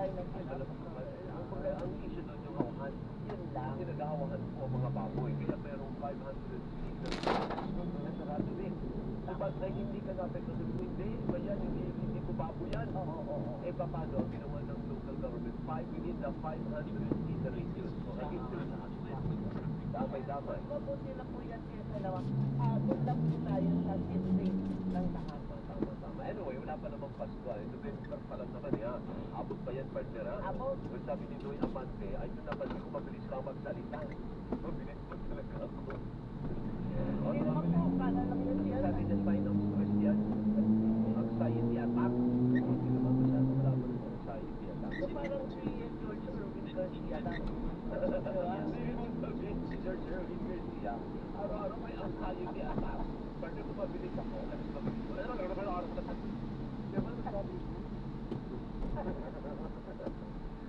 tayo nagkilala. Ang issue doon yung hawahan. Yun lang. Kasi naghahawahan po ang mga baboy. Kaya merong 500 meters na sarado din. So, pag na hindi ka napekto, sabi mo, hindi, iba yan, hindi ko baboy yan. Oo. Eh, paano ang ginawa ng local government? Within the 500 meter radius. So, again, damay-damay. Mabuti lang po yan kesa naman. Doon lang po tayo sa gilid ng lahat. Tama. Anyway, wala pa namang Pasko. November pa lang naman, ha? Abot pa yan, partner, ha? Abot. Kung sabi ni Noy Amante, ay doon naman ko mabilis ka magsalita. Mabilis pa talaga ako. Hindi naman po, kala lang yun yan. Sabi niya, sign of stress yan. Anxiety attack. Hindi naman masyadong malaman ng anxiety attack. So parang si George Irving Garcia lang. Hindi mo sabihin si George Irving Garcia. Araw-araw may anxiety attack. Partner ko mabilis ako. Kasi mabilis ko. Araw-araw ko na. Diba nasabi ko?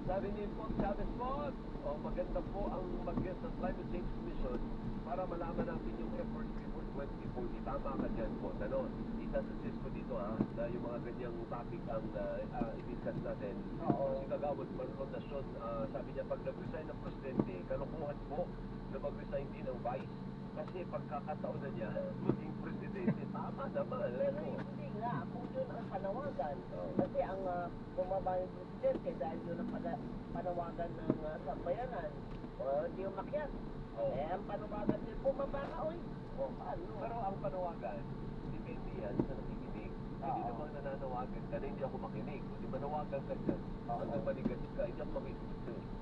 Sabi ni Paul Chavez po, maganda po ang mag-guest ng Climate Change Commission para malaman natin yung efforts before 2040. Tama ka dyan po. Isasuggest ko dito na yung mga ganyang topic ang i-discuss natin. Si Kagawad Marlon, sabi niya, pag nag-resign ng presidente, kalukuhan po na mag-resign din ng vice. Kasi pagkakataon na niya, maging presidente, tama naman. Pero hindi nga, kung yun ang panawagan. Kasi ang bumaba yung presidente dahil yun ang panawagan ng sambayanan. Hindi umakyat. Eh, ang panawagan din, bumaba ka, oy. Paano? Pero ang panawagan, depende yan sa nakikinig. Hindi naman nananawagan ka na hindi ako makinig. Kung di manawagan ka dyan, hanggang manigat ka, hindi ako makinig.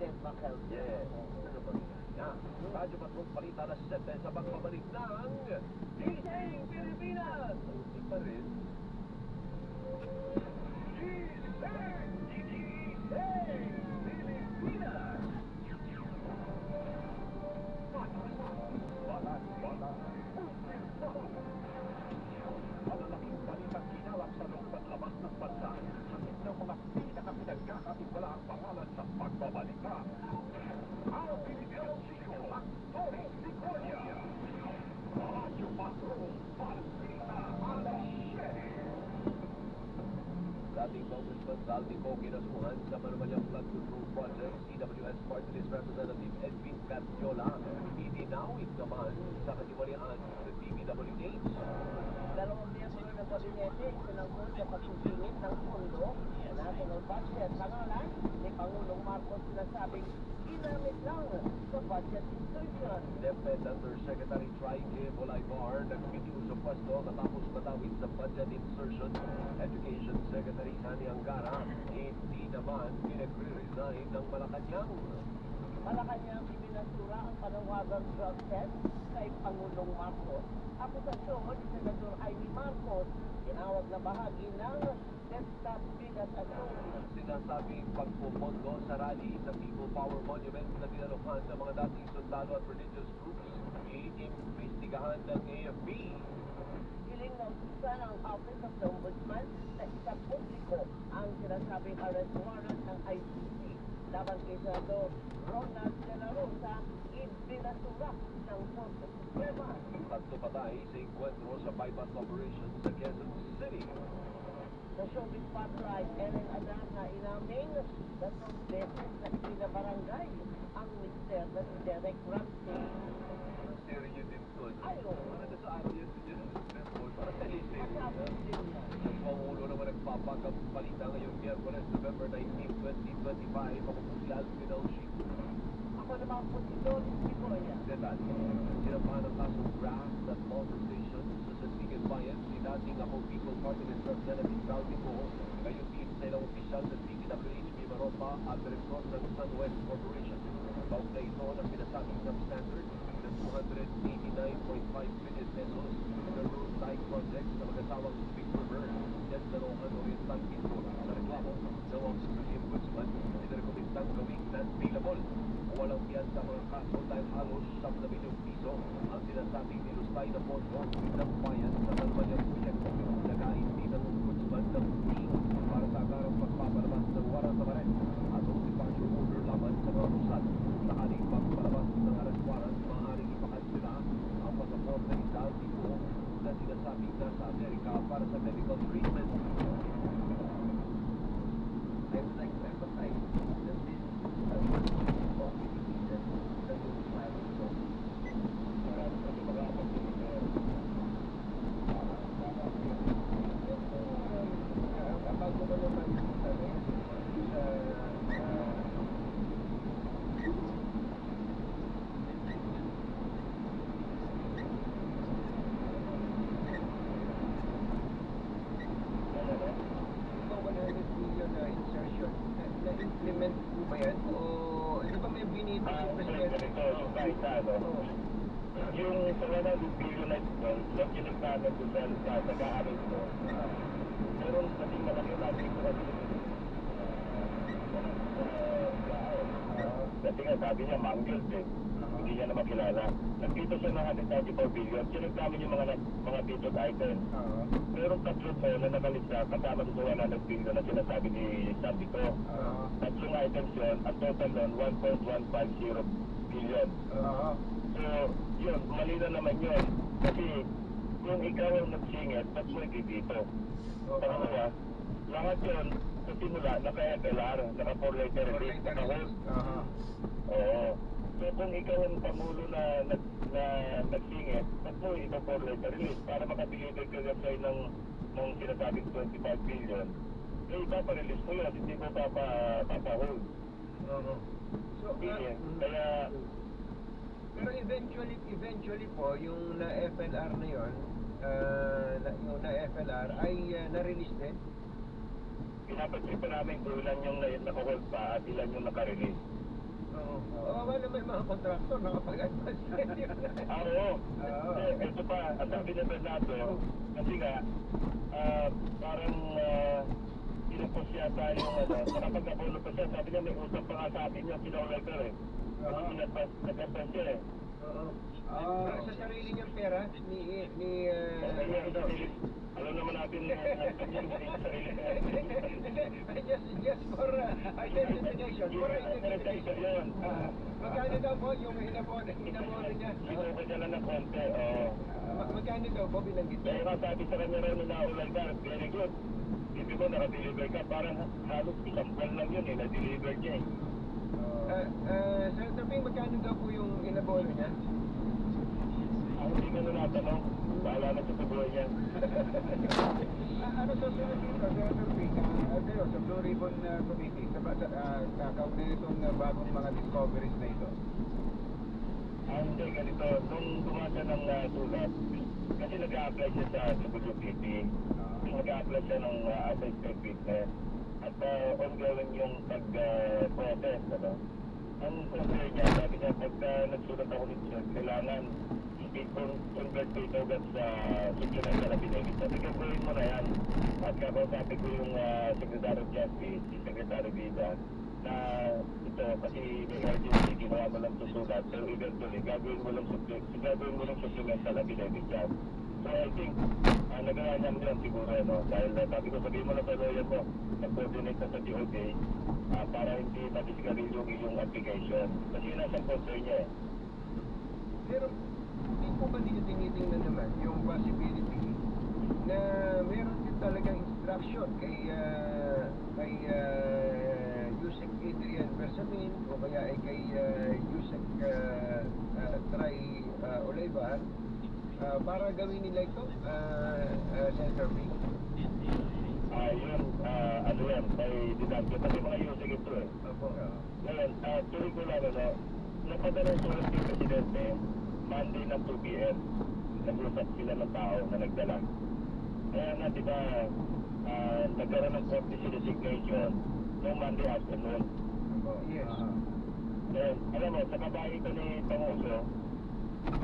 Ted Mackel. Yes. Ano ba yan? Radyo Patrol Balita alas 7 sa pagbabalik ng Gising Pilipinas! Hindi pa rin. Gising Pilipinas! Balat. Malalaking balitang kinalap sa loob at labas ng bansa. Sakit ng mga pinakapinagkakatiwala ang pangalan sa pagbabalita. Ang Pilipinas Chico, Actores Victoria. Radyo Patrol Balita alas 7. Dating Congressman Saldi Ko kinasuhan sa Manumalyang Flood Control Project, CWS Party List Representative Edwin Cardiola, itinawid naman sa katiwalian ng DPWH. Dalawang miyembro ng gabinete sinangkot sa pagsusingit ng pondo sa national budget. Pangalan ni Pangulong Marcos sinasabing ginamit lang sa budget insertion. DepEd Undersecretary Traige Bolivar nagpitiw sa pwesto matapos matawid sa budget insertion. Education Secretary Sani Angara hindi naman pinagre-resign ng Malacanang. Malacanang ibinasura ang panawagang drug test kay Pangulong Marcos. Akusasyon ni Senador Amy Marcos, tinawag na bahagi ng Destapigasasyon. Sinasabing pagpupondo sa rally sa People Power Monument na dinaluhan ng mga dating sundalo at religious groups, iimbestigahan ng AFP. Hiling ng isa ng Office of the Ombudsman sa isang publiko ang sinasabing arrest warrant ng ICC laban kay Senador Ronald De La Rosa, ibinasura ng Korte Suprema. Tatlo patay sa enkwentro sa bypass operation sa Quezon City. Sa showbiz spotlight, Ellen Adarna inaming 3 beses na ipinabarangay ang mister na si Derek Ramsey. Seryo din to. Ay, oo. Para na sa araw yan sa dyan. Para sa lisip. Masabot din yan. Ang Pangulo naman nagpapagbalita ngayong Miyerkules, November 19, 2025. Ako po si Alvin Aushik. Ako naman po si Doris Picoya. Detalye. Sinapahan ng kasong graft at molestation sa Santigan Bayan si dating ako People Party List Representative Rowdy Po. Ngayon din sa ilang opisyal ng DPWH Maropa at direktor ng SunWest Corporation. Kaugnay ito ng pinasabing substandard ng 289.5 million pesos na road type project sa mag-asawang Big River, Darohan Oriental Mindoro. Sa reklamo, daw ang Supreme Ombudsman inirekomendang gawing non-bailable. Walang biyan sa mga kaso dahil halos 7 milyong piso ang sinasabing nilustay na pondo ng bayan sa Manumalyang proyekto. Nagain din ang Ombudsman ng push para sa agarang pagpapalabas ng warrant of arrest at ang departure order laban sa mga pusat. Sakaling pagpalabas ng arrest warrant, maaaring ipakal sila ang pasaporte ni Saldi Po na sinasabing nasa Amerika para sa medical treatment. I would like to emphasize element po ba yan? O ano ba may binito si Presidente? Ganito, yung kahit ano, yung sa 100 billion na ito, yung kinagtanan ko sa pag-aaral ko, meron kasing malaki natin ito kasi kasi nga sabi niya, mangled eh. Hindi niya na makilala. Nagdito siya ng 134 billion. Sinagdamin yung mga featured items. Merong tatlo po na nakalista kasama sa 100 billion na sinasabi ni Sabi ko. Tatlong items yun, ang total nun, 1.150 billion. So, yun, mali na naman yun. Kasi, kung ikaw ang nagsingit, ba't mo dito? Pangalawa, lahat yun, sa simula, naka-FLR, naka-4 letter release, naka-host. Oo. So, kung ikaw ang pamulo na nagsingit, ba't mo ito 4 letter release para makabigay ka sa'yo ng sinasabing 25 billion, eh, ipaparelease mo yun, hindi mo papahold. So, Kaya, pero eventually po, yung na-FLR na yun, yung na-FLR ay na-release din? pinapansin pa namin kung ilan yung naka-hold pa at ilan yung naka-release. Oo, wala may mga kontraktor nakapag-advance na yun. Oo. Ito pa, ang sabi ni Bernardo, kasi nga, parang pinapos yata yung nakapag-abono pa siya. Sabi niya, may usap pa nga sa atin yung kina-letter eh. Kasi nag-advance siya eh. Sa sarili niyang pera, alam naman natin na sarili just for identification, for identification. Magkano daw po yung inabono niya? Ito ko siya lang ng konti, oo. Magkano daw po binanggit? Kaya nga sabi sa kanya raw na naulay ka, very good. Hindi mo naka-deliver ka, parang halos isang buwan lang yun eh, na-deliver niya eh. Senator Ping, magkano daw po yung inabono niya? Hindi ko na natanong, bahala na sa buhay niya. Ano susunod dito, Senator Ping? Kayo, sa Blue Ribbon Committee, sa kaugnay itong bagong mga discoveries na ito? Hindi, ganito, nung gumasa ng sulat, kasi nag-a-apply siya sa WPT, nag-a-apply siya ng assistant witness, at ongoing yung pag-process, ano? Ang concern niya, sabi niya, pag nagsulat ako nito, kailangan convert ko ito agad sa supplemental affidavit. Sabi ko, gawin mo na yan. At kakausapin ko yung Secretary of Justice, si Secretary Vida, na ito, kasi may urgency, ginawa mo lang susulat. Pero eventually, gagawin mo lang supplemental affidavit yan. So I think, nagawa niya mo yan siguro, no? Dahil sabi ko, sabihin mo na sa lawyer mo, nag-coordinate na sa DOJ, para hindi matisigarill yung iyong application. Kasi yun ang concern niya eh. Pero, hindi po ba dito tinitingnan naman yung possibility na meron din talagang instruction kay Yusek Adrian Bersamin o kaya ay kay Yusek Try Olivar para gawin nila ito, Senator Ping? Yun, ano yan, may dinagyo. Kasi mga Yusek ito eh. Ngayon, tuloy ko lang, ano, napadala sulat ng Presidente, Monday ng 2 p.m. Nag-usap sila ng tao na nagdala. Kaya nga, di ba, nagkaroon ng courtesy resignation noong Monday afternoon. Yes. Ngayon, alam mo, sa babae ito ni Panguso,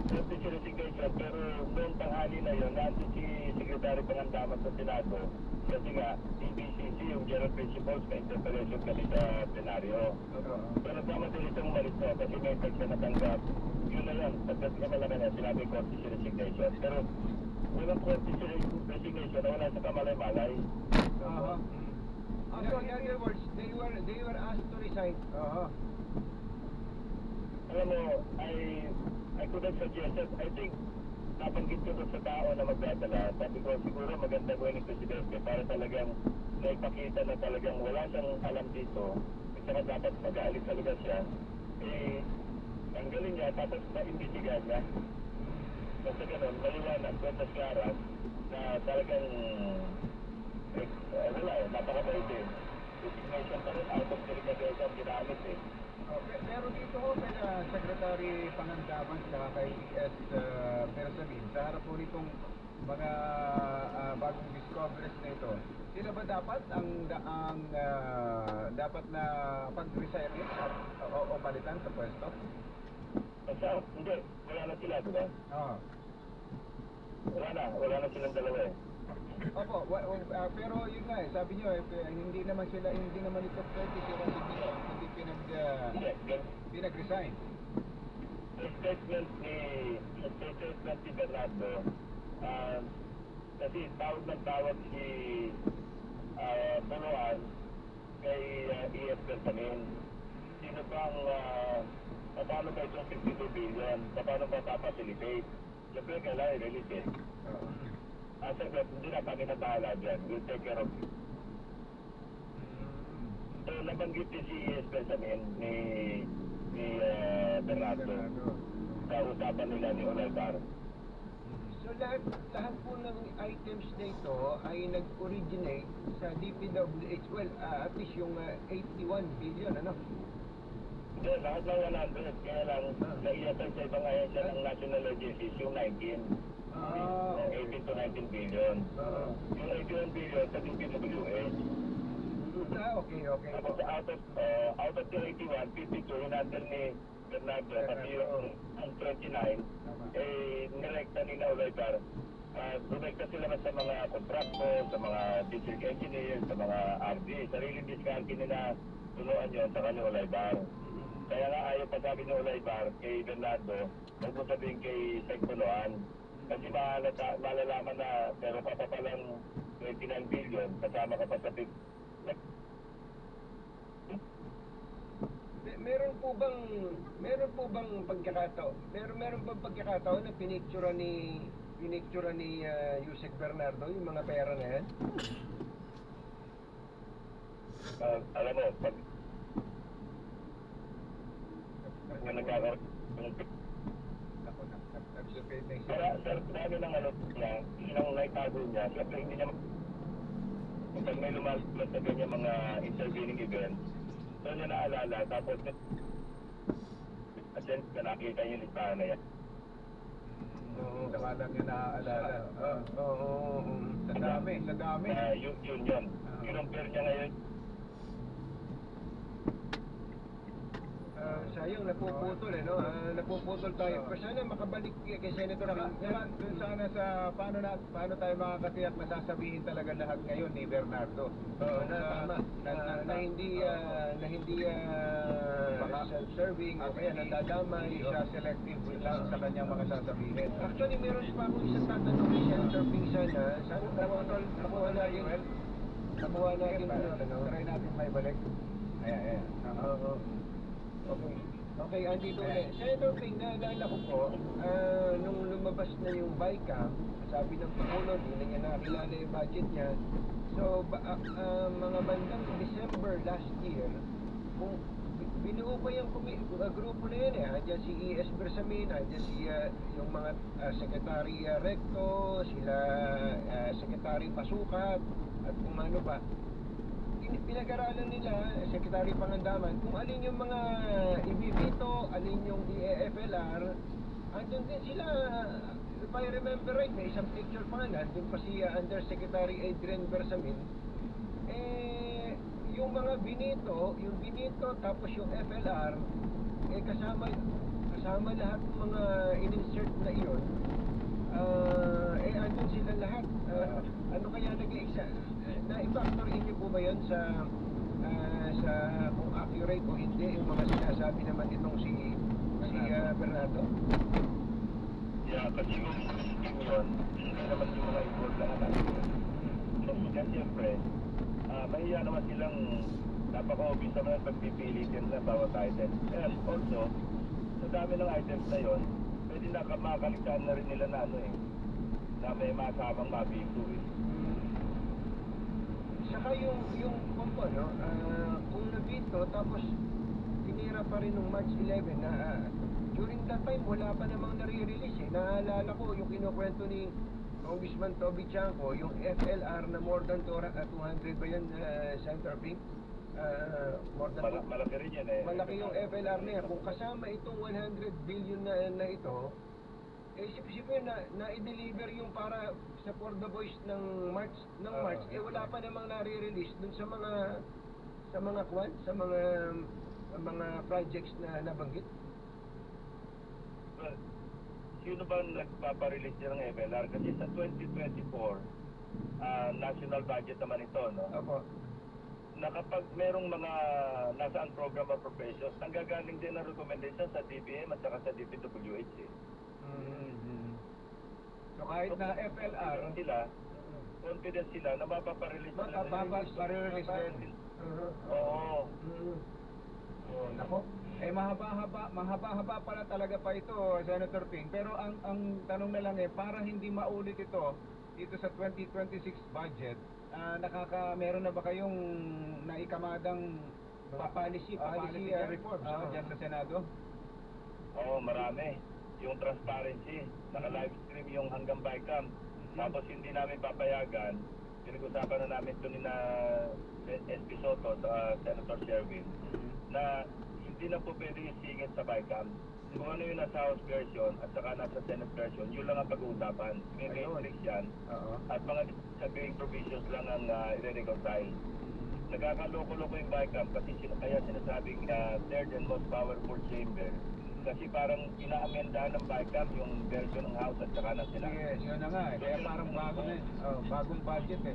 courtesy resignation, pero noong tanghali na yun, nandun si Secretary Pangandaman sa Senado, kasi nga, DBCC, yung General Principles, may interpellation kami sa plenaryo. So, nagmamadali siyang umalis na, kasi may text na natanggap. Yun na yan, pagdating ka malaga na, sinabi courtesy resignation. Pero, walang courtesy resignation na wala sa kamalay-malay. So, in other words, they were asked to resign. Alam mo, I could have suggested, I think, nabanggit ko doon sa tao na magdadala. Sabi ko, siguro maganda gawin ng Presidente para talagang naipakita na talagang wala siyang alam dito. At saka dapat mag-aalis talaga siya. Eh, tanggalin niya, tapos ma-imbisigan niya. Basta ganun, maliwanag, kwenta siya na talagang, wala eh, napakabait eh. Resignation pa rin, out of the resignation ginamit eh. Pero dito ko kay Secretary Pangandaman sa kay S. Bersamin, sa harap po nitong mga bagong discoveries na ito, Sila ba dapat dapat na pag-resign o palitan sa pwesto? Basta, hindi, wala na sila, di ba? Oo. Wala na silang dalawa eh. Opo, pero yun nga eh, sabi nyo hindi naman ito pwede sila hindi pinag-resign. Sa statement ni Bernardo, kasi tawag si Buluan kay ES Bersamin. Sino bang, paano ba itong 52 billion? Paano ba papacilitate? Siyempre, kailangan i-release eh. Siyempre, hindi na kami natahala dyan. We'll take care of it. So, nabanggit din si ES Bersamin ni Bernardo sa usapan nila ni Olaybar. So lahat po ng items na ito ay nag-originate sa DPWH. Well, at least yung 81 billion, ano? Hindi, lahat ng 100. Kaya lang, naiyasan sa ibang ahensya ng national agencies yung 19. 18 to 19 billion. Yung 81 billion sa DPWH. Okay. Tapos out of the 81, 52 hinandal ni Bernardo, pati yung 29, nirekta ni Olaybar. Dumekta sila sa mga kontrakto, sa mga district engineers, sa mga RD. Sariling diskarte nila tunuan yun sa kanya Olaybar. Kaya nga ayaw pa sabi ni Olaybar kay Bernardo, huwag mo sabihin kay Sectoloan. Kasi malalaman na pero pa palang 29 billion, kasama ka pa sa Meron po bang pagkakataon na pinictura ni Yusek Bernardo yung mga pera na yan? Alam mo, pag nagkakaroon sir, dami ng niya, nang naitago niya, siyempre hindi niya pag may lumalabas sa ganyan mga intervening events, doon niya naalala, tapos at then nakita niyo yung listahan na yan. Saka lang niya naaalala. Sa dami. Yun. Kinumpir niya ngayon. Sayang, napuputol no? Napuputol tayo. Pero sana makabalik kay Senator. Dun sana sa paano tayo makakatiyak na sasabihin talaga lahat ngayon ni Bernardo. Tama. Na hindi self-serving o kaya nadadamay siya selective lang sa kanyang mga sasabihin. Actually, meron pa akong isang tatanong kay Senator Pingsan na sana nakuha natin try natin may balik. Ayan. Okay, andito ulit. Senator Ping, naalala ko po, nung lumabas na yung BICAM, sabi ng Pangulo, hindi na niya nakakilala yung budget niya. So, mga bandang December last year, kung binuo pa yung grupo na yun andyan si E.S. Bersamin, andyan si yung mga Secretary Recto, sila Secretary Pasukat, at kung ano pa. Pinag-aralan nila, Secretary Pangandaman, kung alin yung mga ibibito, alin yung EFLR, andun din sila, if I remember right, may isang picture pa nga, andun pa si Undersecretary Adrian Bersamin, yung mga binito, tapos yung FLR, kasama lahat ng mga in-insert na iyon, andun sila lahat. Ano kaya na-factor in niyo po ba yun sa kung accurate o hindi yung mga sinasabi naman itong si Bernardo? Yeah, kasi yung yun, hindi naman yung mga involved lahat natin. So, yan siyempre, mahiya naman silang napaka-obvious naman ang pagpipili din na bawat item. And also, sa dami ng items na yun, pwede na makakaligtaan na rin nila na na may masamang mabito Saka yung kompo, kung nabito, tapos tinira pa rin nung March 11 na during that time, wala pa namang nare-release Naalala ko yung kinukwento ni Congressman Toby Chanco, yung FLR na more than 200 ba yan, Senator Ping? Malaki rin yan Malaki yung FLR na yan. Kung kasama itong 100 billion na ito, isip-isipin na i-deliver yung para sa For the Boys ng March, wala pa namang nare-release dun sa mga projects na nabanggit. Well, sino bang nagpaparelease ng FLR? Kasi sa 2024, national budget naman ito, no? Opo. Na kapag merong mga nasaan program of professions, nanggagaling din ang recommendation sa DBM at saka sa DPWH. So kahit na FLR, confident sila na mapaparelease nila. mapaparelease din. Oo. Oh, nako. Mahaba-haba pala talaga pa ito, Senator Ping. Pero ang tanong na lang para hindi maulit ito dito sa 2026 budget, meron na ba kayong naikamadang policy reforms dyan sa Senado? Oo, marami. Yung transparency, naka-live stream yung hanggang bycam. Tapos hindi namin papayagan, pinag-usapan na namin ito ni na SP Soto sa Senator Sherwin, na hindi na po pwede isingit sa bycam. Kung ano yung nasa House version at saka nasa Senate version, yun lang ang pag-uusapan. May matrix yan. At mga disagreeing provisions lang ang i-reconcile. Nagkakaloko-loko yung bycam kasi kaya sinasabing third and most powerful chamber. Kasi parang inaamendahan ng bycam yung version ng House at saka ng Senate. Yes, yun na nga. Kaya parang bago na bagong budget eh.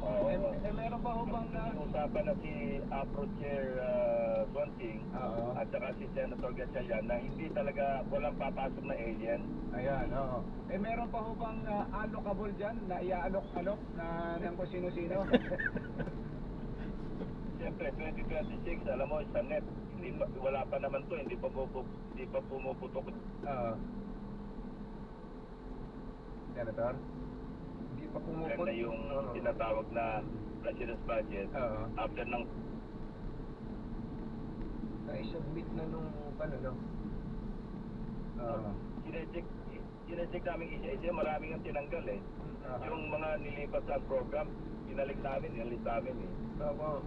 Meron pa ho bang usapan na si APRO Chair Swanting at saka si Senator Gatchalian na hindi talaga walang papasok na alien. Ayan, oo. Meron pa ho bang allocable dyan na iaalok-alok na ng kung sino-sino? Siyempre, 2026, alam mo, sa net, wala pa naman to, hindi pa pumuputok. Senator? Hindi pa pumuputok. Na yung tinatawag na President's Budget after ng na-submit na nung no? Sinecheck namin isa-isa, maraming ang tinanggal eh. Yung mga nilipat sa program, inalis namin eh. Tapos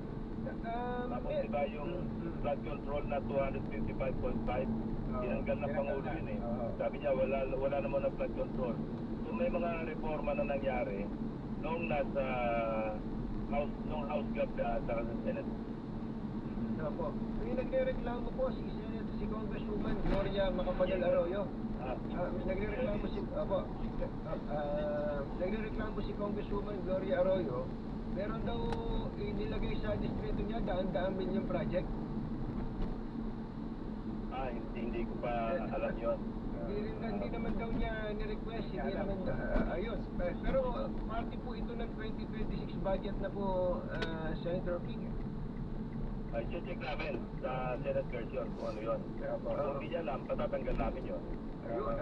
diba yung flood control na 255.5, tinanggal ng Pangulo yun eh. Sabi niya wala naman ng flood control. So may mga reforma na nangyari nung nasa House Gov at sa Senate. Opo. Yung nagre-reklamo po si Congresswoman Gloria Macapagal Arroyo. Nagre-reklamo si Congresswoman Gloria Arroyo. Meron daw inilagay sa distrito niya daan-daang milyong project. Hindi ko pa alam yun. Hindi naman daw niya ni-request, hindi naman ayun. Pero party po ito ng 2026 budget na po, Senator Ping. I-check namin sa Senate version kung ano yun. Kung hindi niya alam, patatanggal namin yun. Ayun,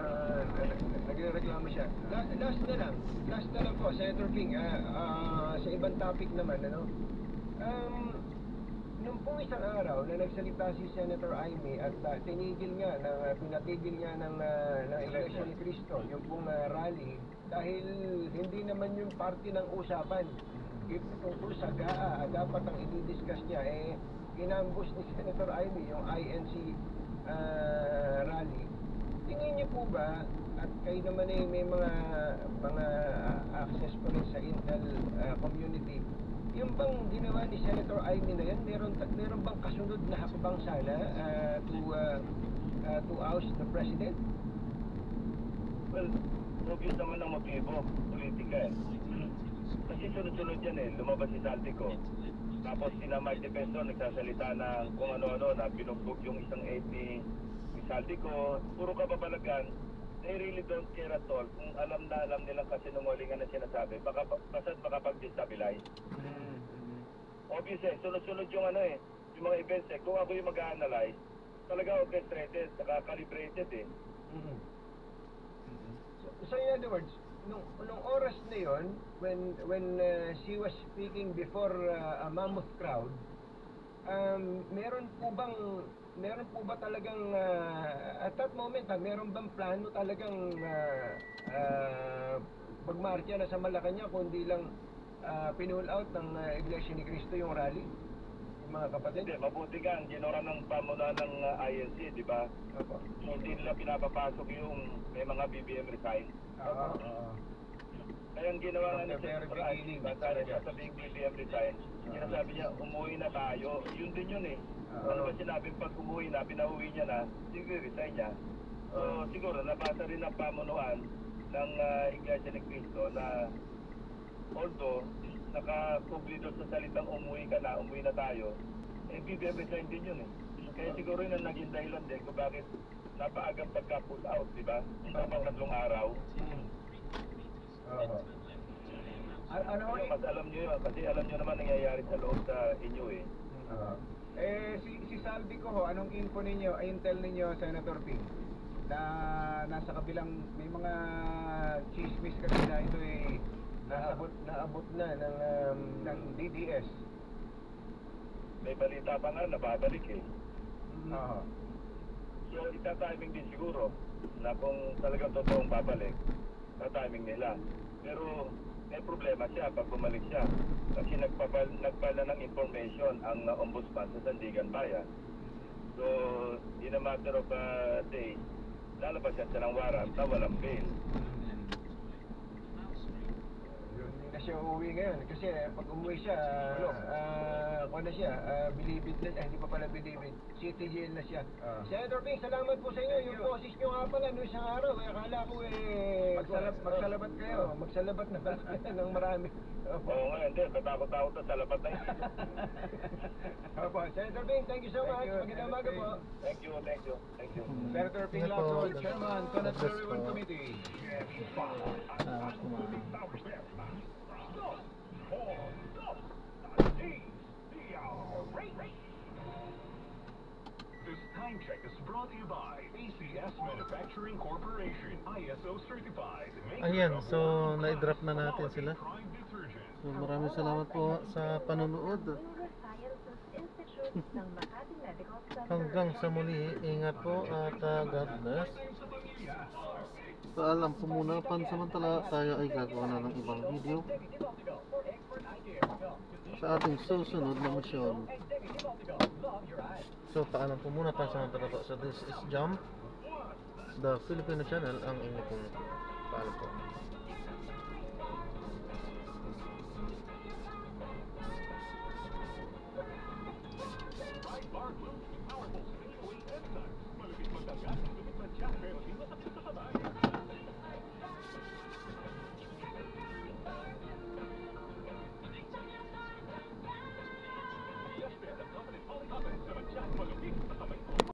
nagrereklamo siya. Last na lang po, Senator Ping, sa ibang topic naman, nung pong isang araw na nagsalita si Senator Amy at pinatigil nga ng Iglesia ni Cristo, yung pong rally, dahil hindi naman yung party ng usapan. Ito tungkol sa GAA, dapat ang i-discuss niya, inambush ni Senator Amy yung INC rally. Tingin niyo po ba, at kayo naman may mga access po rin sa Intel community, yung bang ginawa ni Senator Amy na yan, meron bang kasunod na hakbang sana to oust the President? Well, obvious naman ang motibo, politika eh. Kasi sunod-sunod yan eh, lumabas si Saltico. Tapos sina Mike Defensor nagsasalita ng kung ano-ano na binugbog yung isang aide ni Saltico. Puro kababalagan. They really don't care at all. Kung alam nilang kasinungalingan na sinasabi, baka makapag-destabilize. Obvious eh, sunod-sunod yung yung mga events eh. Kung ako yung mag-a-analyze, talaga orchestrated, saka calibrated eh. So in other words, nung oras na yon, when she was speaking before a mammoth crowd, meron po ba talagang at that moment meron bang plano talagang pagmarcha na sa Malacanang kundi lang pinull out ng Iglesia ni Cristo yung rally? mga kapatid? Hindi, mabuti nga ang ginawa ng pamunuan ng INC, di ba? Opo. Hindi nila pinapapasok yung may mga BBM resign. Oo. Kaya ang ginawa nga ni From the very Senator Ivy, beginning, basta talaga. siya sabing BBM resign, sinasabi niya, umuwi na tayo. Yun din yun eh. Oo. Ano ba sinabing pag umuwi na, pinauwi niya na, sige, resign niya. So, siguro, nabasa rin ang pamunuan ng Iglesia ni Cristo na although nakakubli doon sa salitang umuwi ka na, umuwi na tayo, eh BBM resign din yun eh. Kaya siguro yun ang naging dahilan din kung bakit napaagang pagka-pull out, di ba? Tapos 3 araw. Oo. Ano Kaya mas alam nyo yun, kasi alam nyo naman nangyayari sa loob sa inyo eh. si Salvi ko ho, anong info ninyo, ay intel ninyo, Senator Ping? Na nasa kabilang, may mga chismis kasi na ito eh, naabot na ng DDS. May balita pa nga, nababalik eh. Oo. So, itatiming din siguro na kung talagang totoong babalik, itatiming nila. Pero may problema siya pag bumalik siya. Kasi nagpala ng information ang ombudsman sa Sandigan Bayan. So, in a matter of days, lalabas siya ng warrant na walang bail. Hindi na siya uuwi ngayon kasi pag umuwi siya, bilibid na, hindi pa pala bilibid, city jail na siya. Senator Ping, salamat po sa inyo. Yung boses nyo nga pala noong isang araw, akala ko magsalabat kayo, magsalabat na ng marami. Oo nga, hindi, natakot-takot na sa labat na yun. Opo, Senator Ping, thank you so much. Magandang umaga po. Thank you. Senator Ping Ingat po. Lacson, Chairman, Senate God bless Review po. Committee. This time check is brought to you by ACS Manufacturing Corporation, ISO certified. Ayan, so na-drop na natin sila. So maraming salamat po sa panonood. Hanggang sa muli, ingat po at God bless. Paalam po muna, pansamantala tayo ay gagawa na ng ibang video sa ating susunod na misyon. So paalam po muna, pansamantala po. So this is Jump, the Filipino channel, ang inyong pong paalam po. Powerful, significant enzymes. Malapit matagal.